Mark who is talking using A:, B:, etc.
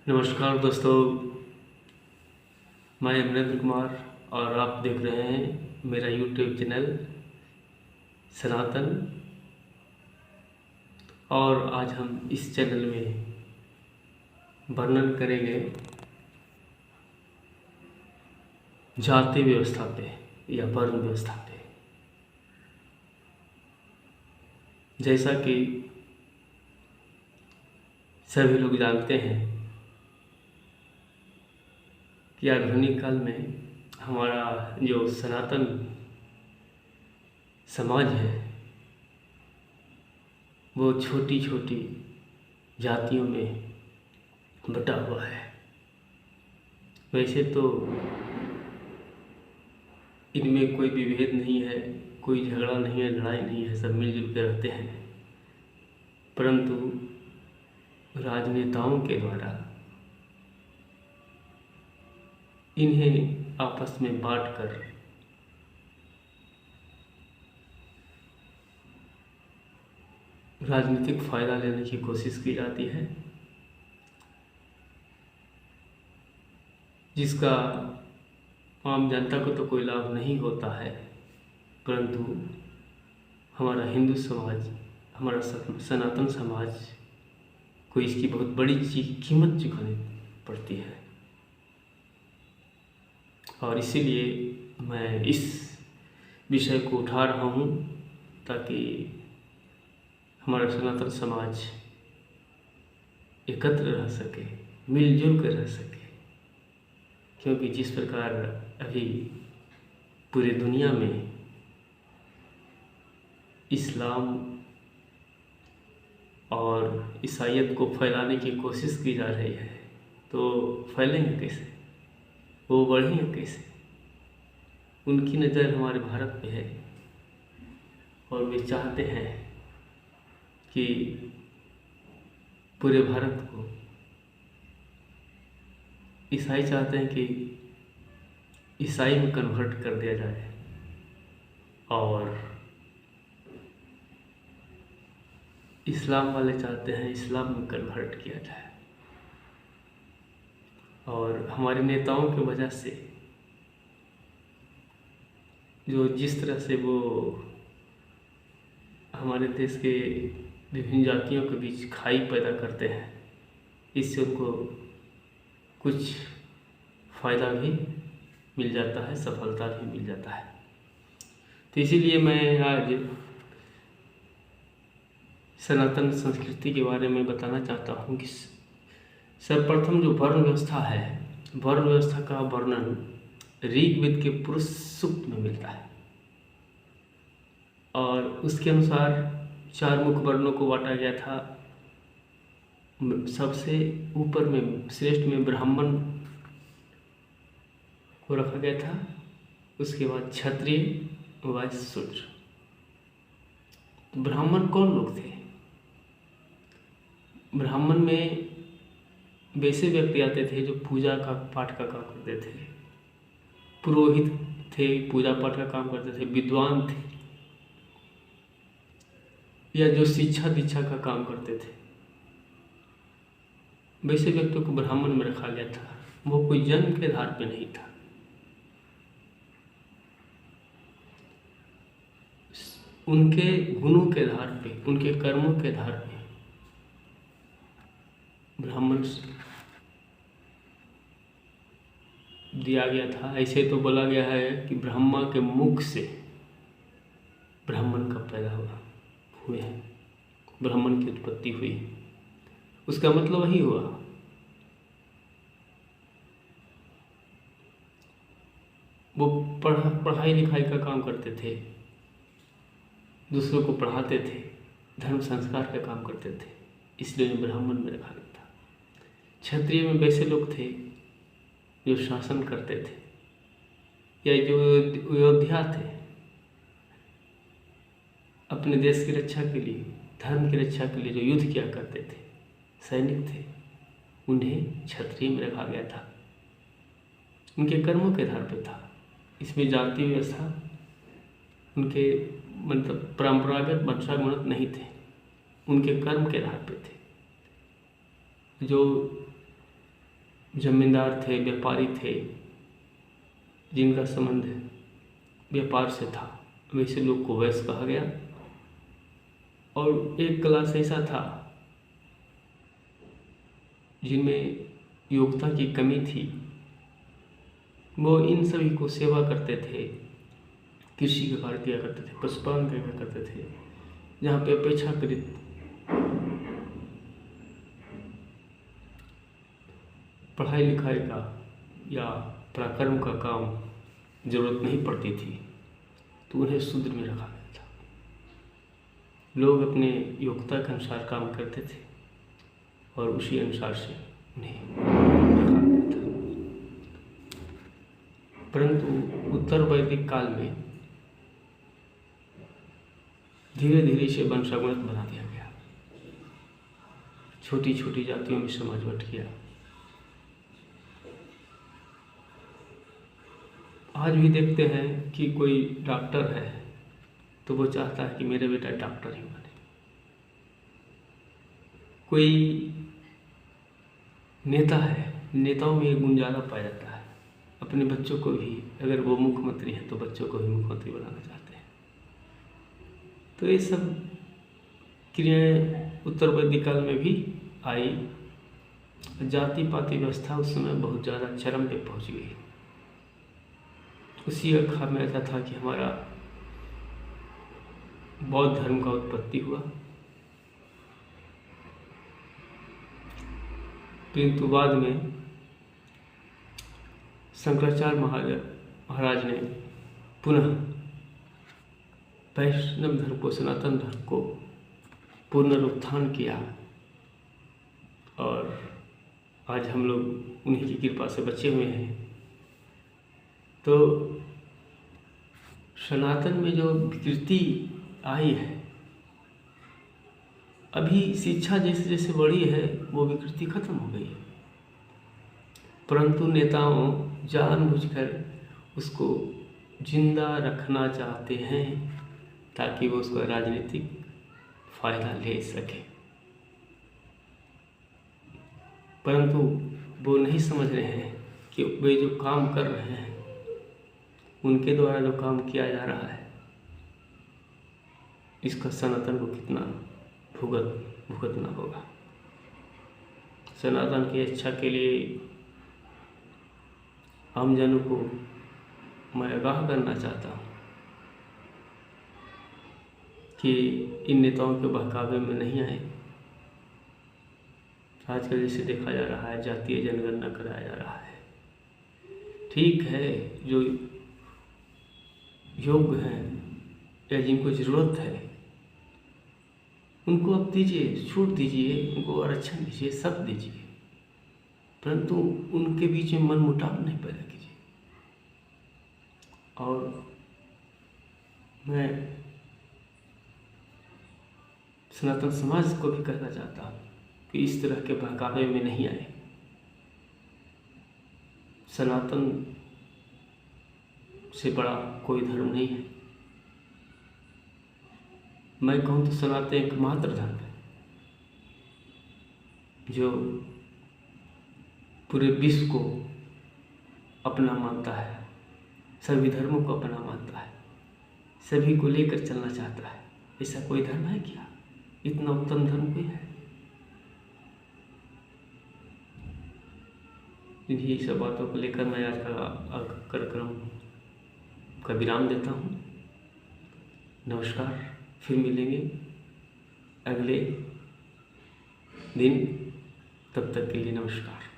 A: नमस्कार दोस्तों, मैं अमरेंद्र कुमार और आप देख रहे हैं मेरा यूट्यूब चैनल सनातन। और आज हम इस चैनल में वर्णन करेंगे जाति व्यवस्था पे या वर्ण व्यवस्था पे। जैसा कि सभी लोग जानते हैं कि आधुनिक काल में हमारा जो सनातन समाज है वो छोटी छोटी जातियों में बटा हुआ है। वैसे तो इनमें कोई विभेद नहीं है, कोई झगड़ा नहीं है, लड़ाई नहीं है, सब मिलजुल के रहते हैं। परंतु राजनेताओं के द्वारा इन्हें आपस में बांटकर राजनीतिक फायदा लेने की कोशिश की जाती है, जिसका आम जनता को तो कोई लाभ नहीं होता है। परंतु हमारा हिंदू समाज, हमारा सनातन समाज को इसकी बहुत बड़ी कीमत चुकानी पड़ती है। और इसीलिए मैं इस विषय को उठा रहा हूँ ताकि हमारा सनातन समाज एकत्र रह सके, मिलजुल कर रह सके। क्योंकि जिस प्रकार अभी पूरी दुनिया में इस्लाम और ईसाईयत को फैलाने की कोशिश की जा रही है, तो फैलेंगे कैसे, वो बढ़ेंगे कैसे? उनकी नज़र हमारे भारत पे है और वे चाहते हैं कि पूरे भारत को, ईसाई चाहते हैं कि ईसाई में कन्वर्ट कर दिया जाए और इस्लाम वाले चाहते हैं इस्लाम में कन्वर्ट किया जाए। और हमारे नेताओं की वजह से जो जिस तरह से वो हमारे देश के विभिन्न जातियों के बीच खाई पैदा करते हैं, इससे उनको कुछ फ़ायदा भी मिल जाता है, सफलता भी मिल जाता है। तो इसीलिए मैं आज सनातन संस्कृति के बारे में बताना चाहता हूँ कि सर्वप्रथम जो वर्ण व्यवस्था है, वर्ण व्यवस्था का वर्णन ऋग्वेद के पुरुष सूक्त में मिलता है और उसके अनुसार 4 मुख्य वर्णों को बांटा गया था। सबसे ऊपर में श्रेष्ठ में ब्राह्मण को रखा गया था, उसके बाद क्षत्रिय, वैश्य, शूद्र। तो ब्राह्मण कौन लोग थे? ब्राह्मण में वैसे व्यक्ति आते थे जो पूजा का पाठ का काम करते थे, पुरोहित थे, पूजा पाठ का काम करते थे, विद्वान थे, या जो शिक्षा दीक्षा का काम करते थे, वैसे व्यक्तियों को ब्राह्मण में रखा गया था। वो कोई जन्म के आधार पे नहीं था, उनके गुणों के आधार पे, उनके कर्मों के आधार पे ब्राह्मण दिया गया था। ऐसे तो बोला गया है कि ब्रह्मा के मुख से ब्राह्मण का पैदा हुए हैं, ब्राह्मण की उत्पत्ति हुई। उसका मतलब वही हुआ। वो पढ़ाई लिखाई का काम करते थे, दूसरों को पढ़ाते थे, धर्म संस्कार का काम करते थे, इसलिए ब्राह्मण में रखा गया था। क्षत्रिय में वैसे लोग थे जो शासन करते थे या जो योद्धा थे, अपने देश की रक्षा के लिए, धर्म की रक्षा के लिए जो युद्ध किया करते थे, सैनिक थे, उन्हें क्षत्रिय में रखा गया था। उनके कर्मों के आधार पर था। इसमें जाति व्यवस्था उनके मतलब परंपरागत वंशागत नहीं थे, उनके कर्म के आधार पर थे। जो जमींदार थे, व्यापारी थे, जिनका संबंध व्यापार से था, वैसे लोग को वैश्य कहा गया। और एक क्लास ऐसा था जिनमें योग्यता की कमी थी, वो इन सभी को सेवा करते थे, कृषि का कार्य किया करते थे, पशुपालन किया करते थे, जहाँ पे अपेक्षाकृत पढ़ाई लिखाई का या पराक्रम का काम जरूरत नहीं पड़ती थी, तो उन्हें शूद्र में रखा गया था। लोग अपने योग्यता के अनुसार काम करते थे और उसी अनुसार से उन्हें रखा गया था। परंतु उत्तर वैदिक काल में धीरे धीरे इसे वंशागत बना दिया गया, छोटी छोटी जातियों में समाज बट गया। आज भी देखते हैं कि कोई डॉक्टर है तो वो चाहता है कि मेरे बेटा डॉक्टर ही बने। कोई नेता है, नेताओं में एक गुण ज़्यादा पाया जाता है, अपने बच्चों को भी, अगर वो मुख्यमंत्री हैं तो बच्चों को भी मुख्यमंत्री बनाना चाहते हैं। तो ये सब क्रियाएं उत्तर वैदिक काल में भी आई। जाति पाति व्यवस्था उस समय बहुत ज़्यादा चरम पे पहुंच गई। उसी का खामियाजा था कि हमारा बौद्ध धर्म का उत्पत्ति हुआ, किंतु बाद में शंकराचार्य महाराज ने पुनः वैष्णव धर्म को, सनातन धर्म को पुनरुत्थान किया और आज हम लोग उन्हीं की कृपा से बचे हुए हैं। तो सनातन में जो विकृति आई है, अभी शिक्षा जैसे जैसे बढ़ी है वो विकृति खत्म हो गई है, परंतु नेताओं जानबूझकर उसको जिंदा रखना चाहते हैं ताकि वो उसका राजनीतिक फायदा ले सके। परंतु वो नहीं समझ रहे हैं कि वे जो काम कर रहे हैं, उनके द्वारा जो काम किया जा रहा है, इसका सनातन को कितना भुगतना होगा। सनातन की इच्छा के लिए आम जनों को मैं आगाह करना चाहता हूँ कि इन नेताओं के बहकावे में नहीं आए। आजकल जैसे देखा जा रहा है, जातीय जनगणना कराया जा रहा है, ठीक है, जो योग्य हैं या जिनको ज़रूरत है उनको आप दीजिए, छूट दीजिए, उनको आरक्षण दीजिए, सब दीजिए, परंतु उनके बीच में मनमुटाव नहीं पैदा कीजिए। और मैं सनातन समाज को भी कहना चाहता हूँ कि इस तरह के बहकावे में नहीं आए। सनातन से बड़ा कोई धर्म नहीं है। मैं कहूँ तो सनातन एकमात्र धर्म है जो पूरे विश्व को अपना मानता है, सभी धर्मों को अपना मानता है, सभी को लेकर चलना चाहता है। ऐसा कोई धर्म है क्या? इतना उत्तम धर्म कोई है? इन्हीं सब बातों को लेकर मैं आज का कार्यक्रम का विराम देता हूँ। नमस्कार, फिर मिलेंगे अगले दिन, तब तक के लिए नमस्कार।